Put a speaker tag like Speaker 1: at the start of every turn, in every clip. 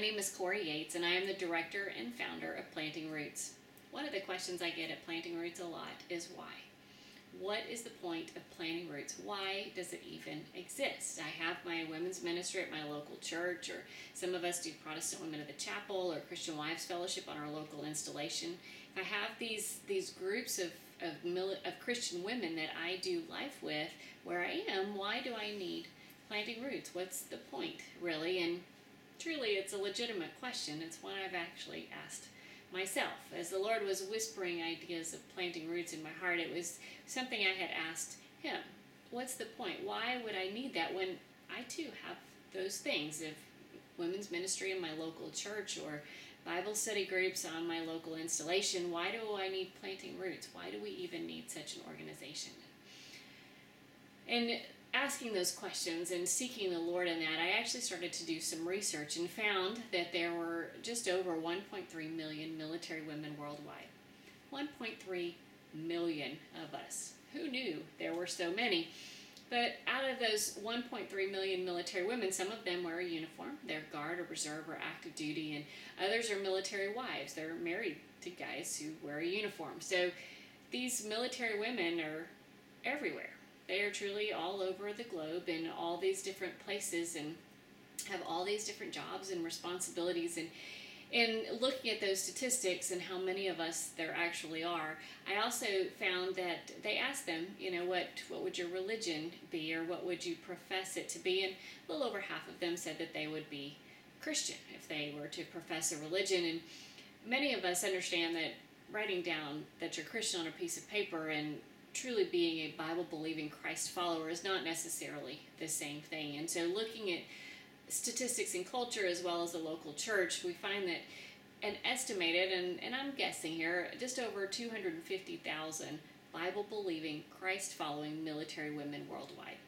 Speaker 1: name is Corey Yates, and I am the director and founder of Planting Roots. One of the questions I get at Planting Roots a lot is why? What is the point of Planting Roots? Why does it even exist? I have my women's ministry at my local church, or some of us do Protestant Women of the Chapel or Christian Wives Fellowship on our local installation. If I have these groups of Christian women that I do life with where I am, why do I need Planting Roots? What's the point, really? And truly, it's a legitimate question. It's one I've actually asked myself. As the Lord was whispering ideas of planting roots in my heart, it was something I had asked Him. What's the point? Why would I need that when I too have those things of women's ministry in my local church or Bible study groups on my local installation? Why do I need Planting Roots? Why do we even need such an organization? And asking those questions and seeking the Lord in that, I actually started to do some research and found that there were just over 1.3 million military women worldwide. 1.3 million of us. Who knew there were so many? But out of those 1.3 million military women, some of them wear a uniform. They're guard or reserve or active duty, and others are military wives. They're married to guys who wear a uniform. So these military women are everywhere. They are truly all over the globe in all these different places and have all these different jobs and responsibilities. And looking at those statistics and how many of us there actually are, I also found that they asked them, what would your religion be, or what would you profess it to be? And a little over half of them said that they would be Christian if they were to profess a religion. And many of us understand that writing down that you're Christian on a piece of paper and truly being a Bible-believing Christ follower is not necessarily the same thing. And so looking at statistics in culture as well as the local church, we find that an estimated, and I'm guessing here, just over 250,000 Bible-believing, Christ-following military women worldwide.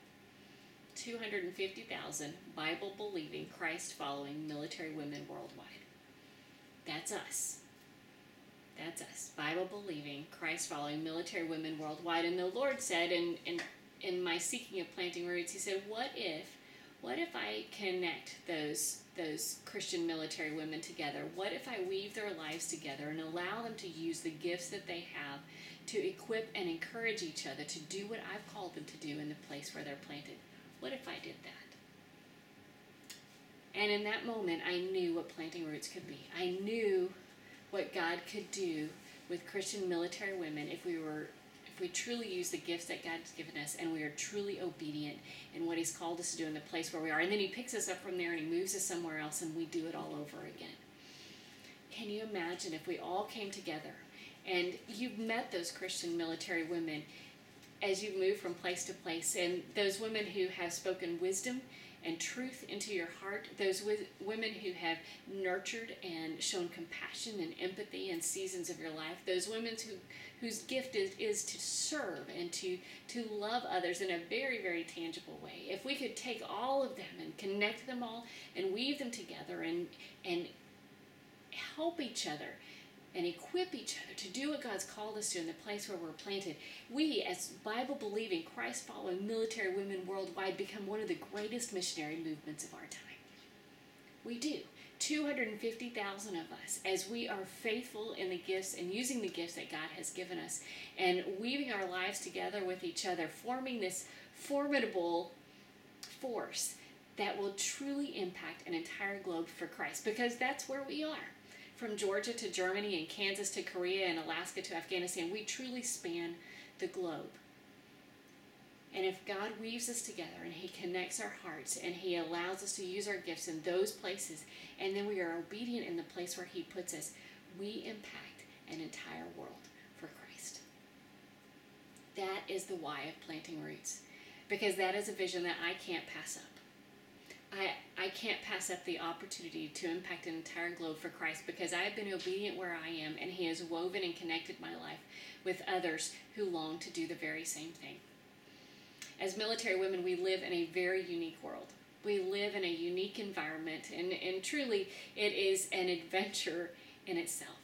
Speaker 1: 250,000 Bible-believing, Christ-following military women worldwide. That's us. That's us, Bible-believing, Christ-following military women worldwide. And the Lord said, in my seeking of Planting Roots, He said, what if I connect those Christian military women together? What if I weave their lives together and allow them to use the gifts that they have to equip and encourage each other to do what I've called them to do in the place where they're planted? What if I did that? And in that moment, I knew what Planting Roots could be. I knew what God could do with Christian military women if we truly use the gifts that God's given us and we are truly obedient in what He's called us to do in the place where we are. And then He picks us up from there and He moves us somewhere else and we do it all over again. Can you imagine if we all came together? And you've met those Christian military women as you move from place to place, and those women who have spoken wisdom and truth into your heart, those women who have nurtured and shown compassion and empathy in seasons of your life, those women whose gift is to serve and to love others in a very, very tangible way. If we could take all of them and connect them all and weave them together and help each other and equip each other to do what God's called us to in the place where we're planted, we, as Bible-believing, Christ-following military women worldwide, become one of the greatest missionary movements of our time. We do. 250,000 of us, as we are faithful in the gifts and using the gifts that God has given us and weaving our lives together with each other, forming this formidable force that will truly impact an entire globe for Christ, because that's where we are. From Georgia to Germany and Kansas to Korea and Alaska to Afghanistan, we truly span the globe. And if God weaves us together and He connects our hearts and He allows us to use our gifts in those places, and then we are obedient in the place where He puts us, we impact an entire world for Christ. That is the why of Planting Roots, because that is a vision that I can't pass up. I can't pass up the opportunity to impact an entire globe for Christ, because I have been obedient where I am, and He has woven and connected my life with others who long to do the very same thing. As military women, we live in a very unique world. We live in a unique environment, and truly it is an adventure in itself.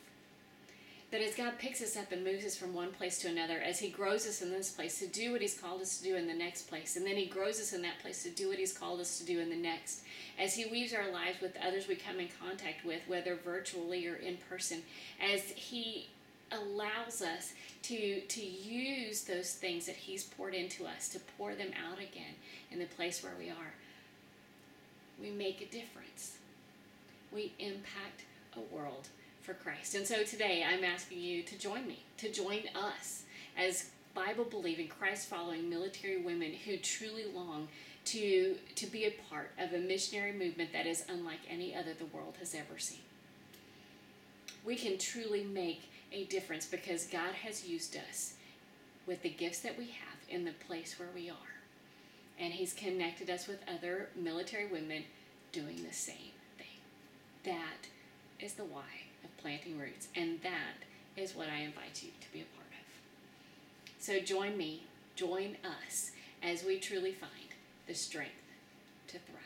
Speaker 1: That as God picks us up and moves us from one place to another, as he grows us in this place to do what he's called us to do in the next place, and then he grows us in that place to do what he's called us to do in the next, as he weaves our lives with others we come in contact with, whether virtually or in person, as he allows us to use those things that he's poured into us, to pour them out again in the place where we are, we make a difference. We impact a world for Christ. And so today I'm asking you to join me, to join us as Bible-believing, Christ-following military women who truly long to be a part of a missionary movement that is unlike any other the world has ever seen. We can truly make a difference because God has used us with the gifts that we have in the place where we are. And he's connected us with other military women doing the same thing. That is the why of Planting Roots, and that is what I invite you to be a part of. So join me, join us, as we truly find the strength to thrive.